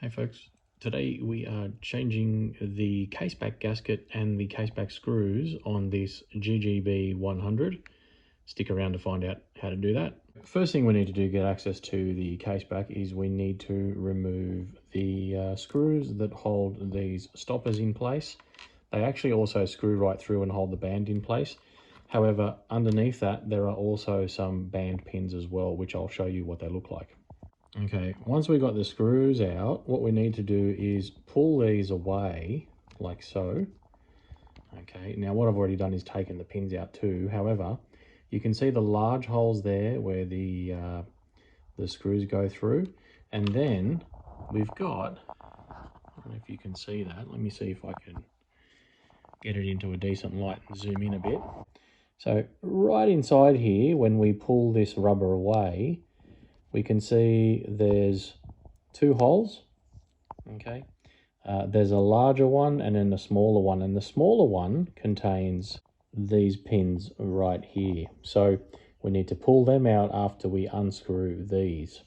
Hey folks, today we are changing the caseback gasket and the caseback screws on this GG-B100. Stick around to find out how to do that. First thing we need to do to get access to the caseback is we need to remove the screws that hold these stoppers in place. They actually also screw right through and hold the band in place. However, underneath that there are also some band pins as well, which I'll show you what they look like. Okay, once we've got the screws out, what we need to do is pull these away, like so. Okay, now what I've already done is taken the pins out too. However, you can see the large holes there where the screws go through. And then we've got, I don't know if you can see that. Let me see if I can get it into a decent light and zoom in a bit. So right inside here, when we pull this rubber away, we can see there's two holes. Okay, there's a larger one and then a smaller one, and the smaller one contains these pins right here. So we need to pull them out after we unscrew these.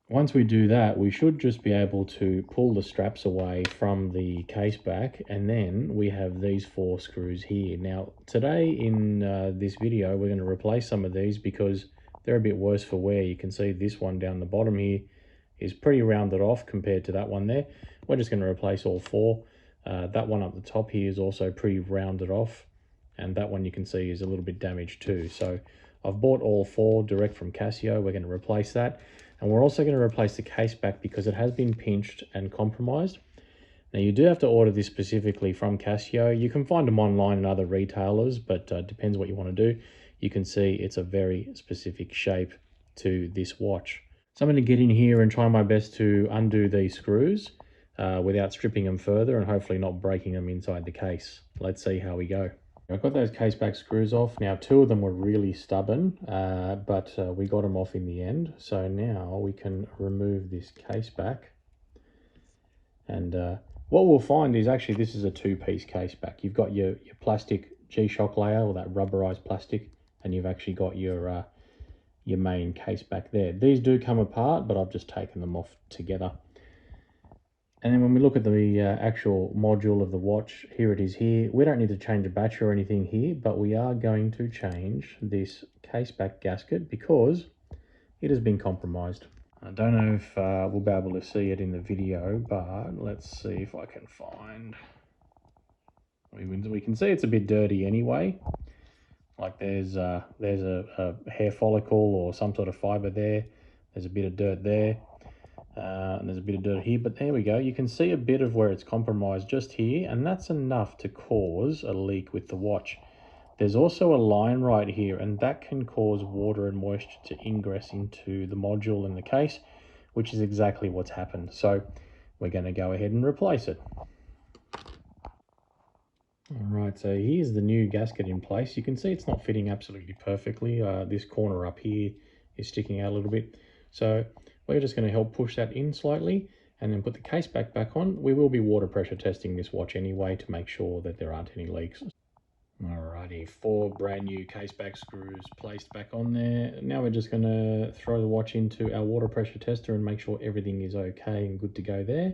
Once we do that, we should just be able to pull the straps away from the case back, and then we have these 4 screws here. Now today in this video we're going to replace some of these because they're a bit worse for wear. You can see this one down the bottom here is pretty rounded off compared to that one there. We're just going to replace all 4. That one up the top here is also pretty rounded off, and that one you can see is a little bit damaged too. So I've bought all 4 direct from Casio. We're going to replace that, and we're also going to replace the case back because it has been pinched and compromised. Now you do have to order this specifically from Casio. You can find them online and other retailers, but depends what you want to do. You can see it's a very specific shape to this watch. So I'm going to get in here and try my best to undo these screws without stripping them further and hopefully not breaking them inside the case. Let's see how we go. I've got those case back screws off. Now 2 of them were really stubborn, but we got them off in the end. So now we can remove this case back. And what we'll find is actually this is a 2-piece case back. You've got your plastic G-Shock layer, or that rubberized plastic, and you've actually got your main case back there. These do come apart, but I've just taken them off together. And then when we look at the actual module of the watch, here it is here. We don't need to change a battery or anything here, but we are going to change this case back gasket because it has been compromised. I don't know if we'll be able to see it in the video, but let's see if I can find. We can see it's a bit dirty anyway. Like there's a hair follicle or some sort of fiber there. There's a bit of dirt there, and there's a bit of dirt here. But there we go. You can see a bit of where it's compromised just here, and that's enough to cause a leak with the watch. There's also a line right here, and that can cause water and moisture to ingress into the module in the case, which is exactly what's happened. So we're going to go ahead and replace it. All right, so here's the new gasket in place. You can see it's not fitting absolutely perfectly. This corner up here is sticking out a little bit. So we're just going to help push that in slightly and then put the case back on. We will be water pressure testing this watch anyway to make sure that there aren't any leaks. Alrighty, 4 brand new case back screws placed back on there. Now we're just going to throw the watch into our water pressure tester and make sure everything is okay and good to go there.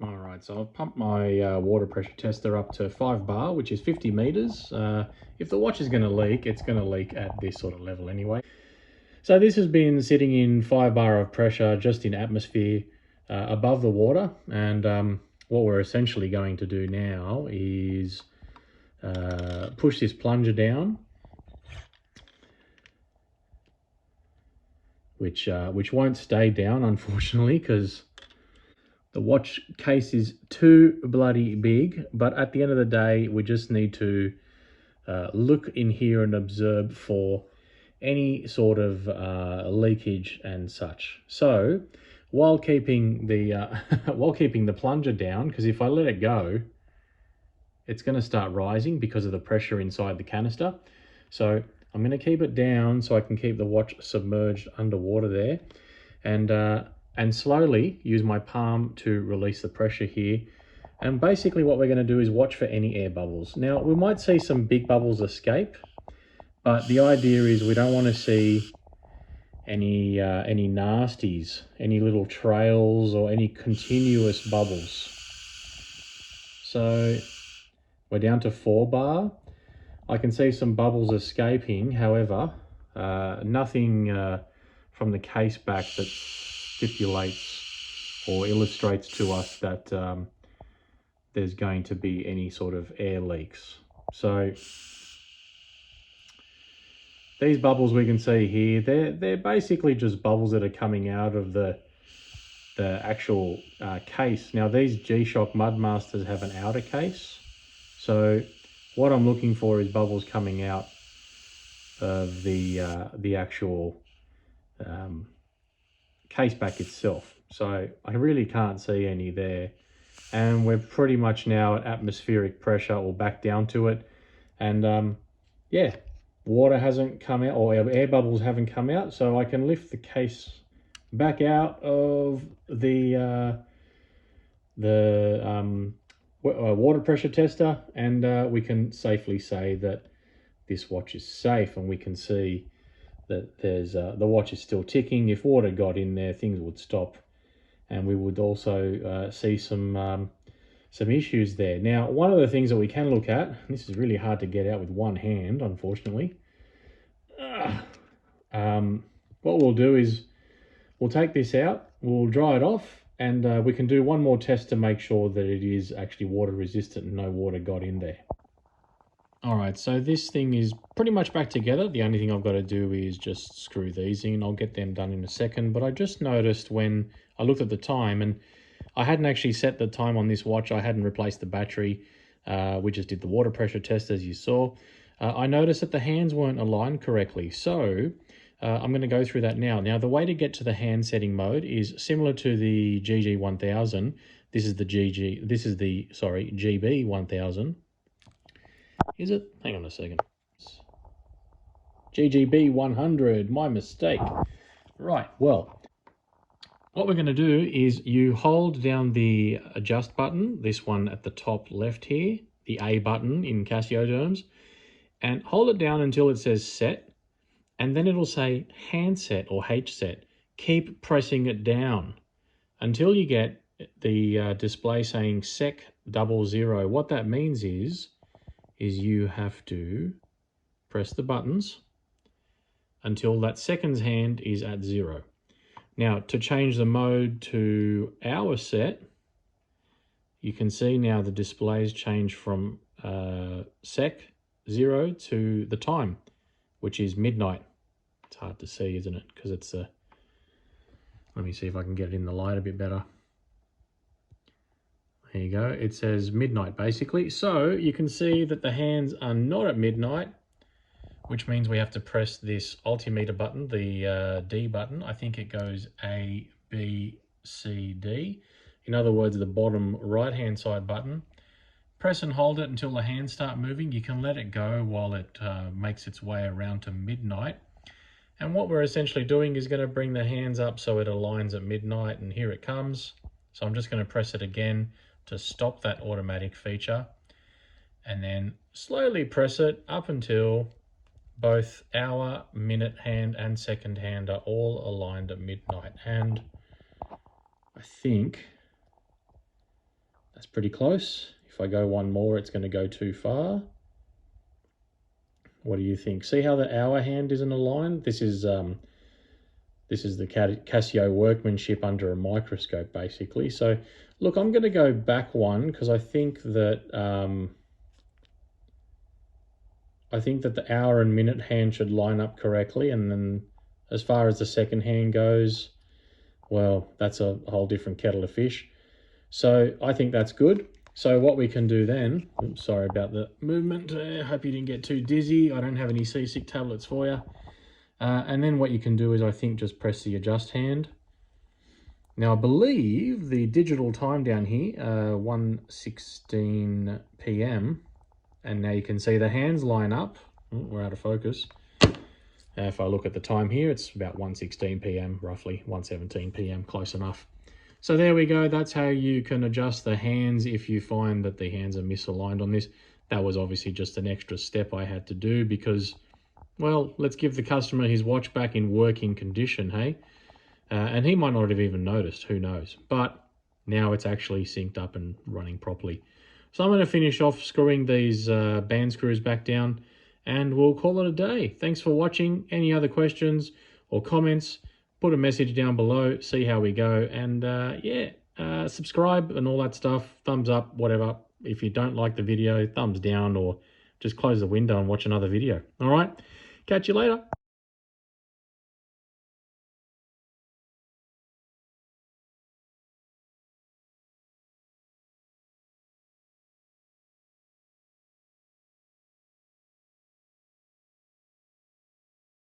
Alright, so I've pumped my water pressure tester up to 5 bar, which is 50 meters. If the watch is going to leak, it's going to leak at this sort of level anyway. So this has been sitting in 5 bar of pressure, just in atmosphere above the water. And what we're essentially going to do now is push this plunger down, which won't stay down, unfortunately, because the watch case is too bloody big. But at the end of the day, we just need to look in here and observe for any sort of leakage and such. So while keeping the plunger down, because if I let it go, it's going to start rising because of the pressure inside the canister. So I'm going to keep it down so I can keep the watch submerged underwater there, and slowly use my palm to release the pressure here. And basically what we're going to do is watch for any air bubbles. Now we might see some big bubbles escape, but the idea is we don't want to see any nasties, any little trails or any continuous bubbles. So we're down to 4 bar. I can see some bubbles escaping, however, nothing from the case back that stipulates or illustrates to us that there's going to be any sort of air leaks. So these bubbles we can see here, they're basically just bubbles that are coming out of the actual case. Now these G-Shock Mudmasters have an outer case, so what I'm looking for is bubbles coming out of the actual case back itself. So I really can't see any there, and we're pretty much now at atmospheric pressure or back down to it, and yeah, water hasn't come out or air bubbles haven't come out, so I can lift the case back out of the water pressure tester, and we can safely say that this watch is safe, and we can see that there's the watch is still ticking. If water got in there, things would stop, and we would also see some issues there. Now, one of the things that we can look at, and this is really hard to get out with one hand, unfortunately. What we'll do is we'll take this out, we'll dry it off, and we can do one more test to make sure that it is actually water resistant and no water got in there. Alright, so this thing is pretty much back together. The only thing I've got to do is just screw these in. I'll get them done in a second, but I just noticed when I looked at the time, and I hadn't actually set the time on this watch, I hadn't replaced the battery. We just did the water pressure test, as you saw. I noticed that the hands weren't aligned correctly, so I'm going to go through that now. Now, the way to get to the hand setting mode is similar to the GG-1000. This is the GB-1000. Is it? Hang on a second. GG-B100, my mistake. Right, well, what we're going to do is you hold down the adjust button, this one at the top left here, the A button in Casio terms, and hold it down until it says set, and then it'll say handset or H set. Keep pressing it down until you get the display saying sec 00. What that means is you have to press the buttons until that seconds hand is at 0. Now, to change the mode to hour set, you can see now the displays change from sec 0 to the time, which is midnight. It's hard to see, isn't it? Because it's a... Let me see if I can get it in the light a bit better. There you go. It says midnight, basically. So you can see that the hands are not at midnight, which means we have to press this altimeter button, the D button. I think it goes A, B, C, D. In other words, the bottom right-hand side button. Press and hold it until the hands start moving. You can let it go while it makes its way around to midnight. And what we're essentially doing is going to bring the hands up so it aligns at midnight, and here it comes. So I'm just going to press it again to stop that automatic feature, and then slowly press it up until both hour, minute hand and second hand are all aligned at midnight. And I think that's pretty close. If I go one more, it's going to go too far. What do you think? See how the hour hand isn't aligned? This is the Casio workmanship under a microscope, basically. So, look, I'm going to go back one because I think that the hour and minute hand should line up correctly, and then as far as the second hand goes, well, that's a whole different kettle of fish. So I think that's good. So what we can do then, oops, sorry about the movement, hope you didn't get too dizzy. I don't have any seasick tablets for you. And then what you can do is, I think, just press the adjust hand. Now, I believe the digital time down here, 1:16 p.m. And now you can see the hands line up. Oh, we're out of focus. If I look at the time here, it's about 1:16 p.m, roughly 1:17 p.m, close enough. So there we go. That's how you can adjust the hands if you find that the hands are misaligned on this. That was obviously just an extra step I had to do because Well, let's give the customer his watch back in working condition, hey? And he might not have even noticed, who knows. But now it's actually synced up and running properly. So I'm going to finish off screwing these band screws back down, and we'll call it a day. Thanks for watching. Any other questions or comments, put a message down below, see how we go. And subscribe and all that stuff, thumbs up, whatever. If you don't like the video, thumbs down, or just close the window and watch another video. All right, catch you later.